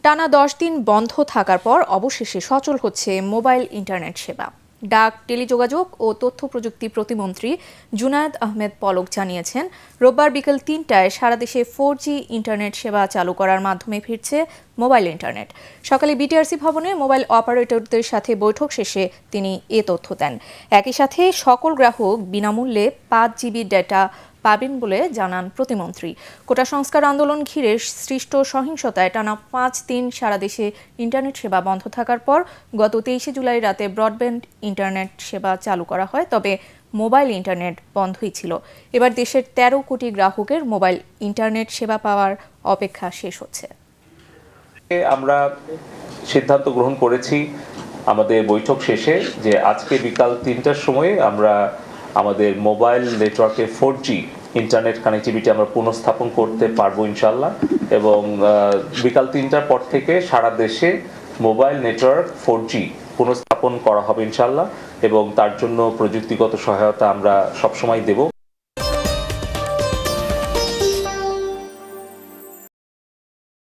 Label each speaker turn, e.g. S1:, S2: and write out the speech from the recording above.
S1: টানা 10 দিন বন্ধ থাকার পর অবশেষে সচল হচ্ছে মোবাইল ইন্টারনেট সেবা। ডাক, টেলিযোগাযোগ ও তথ্য প্রযুক্তি প্রতিমন্ত্রী জুনায়েদ আহমেদ পলক জানিয়েছেন, রোববার বিকেল ৩টায় সারা দেশে 4G ইন্টারনেট সেবা চালু করার মাধ্যমে ফিরছে মোবাইল ইন্টারনেট। সকালে বিটিআরসি ভবনে মোবাইল অপারেটরদের সাথে বৈঠক শেষে তিনি এ তথ্য দেন। একই সাথে সকল গ্রাহক বিনামূল্যে 5GB ডেটা পাবেন বলে জানান প্রতিমন্ত্রী। কোটা সংস্কার আন্দোলন ঘিরে সৃষ্ট সহিংসতায় টানা 5 দিন সারা দেশে ইন্টারনেট সেবা বন্ধ থাকার পর গত 23 জুলাই রাতে ব্রডব্যান্ড ইন্টারনেট সেবা চালু করা হয়, তবে মোবাইল ইন্টারনেট বন্ধই ছিল। এবার দেশের 13 কোটি গ্রাহকের মোবাইল ইন্টারনেট সেবা পাওয়ার অপেক্ষা শেষ হচ্ছে।
S2: আমরা সিদ্ধান্ত গ্রহণ করেছি আমাদের বৈঠক শেষে যে আজকে বিকাল 3টার সময় আমরা আমাদের মোবাইল নেটওয়ার্কে 4G ইন্টারনেট কানেক্টিভিটি আমরা পুনঃস্থাপন করতে পারবো ইনশাল্লাহ, এবং বিকাল 3টার পর থেকে সারা দেশে মোবাইল নেটওয়ার্ক 4G পুনঃস্থাপন করা হবে ইনশাল্লাহ, এবং তার জন্য প্রযুক্তিগত সহায়তা আমরা সবসময় দেব।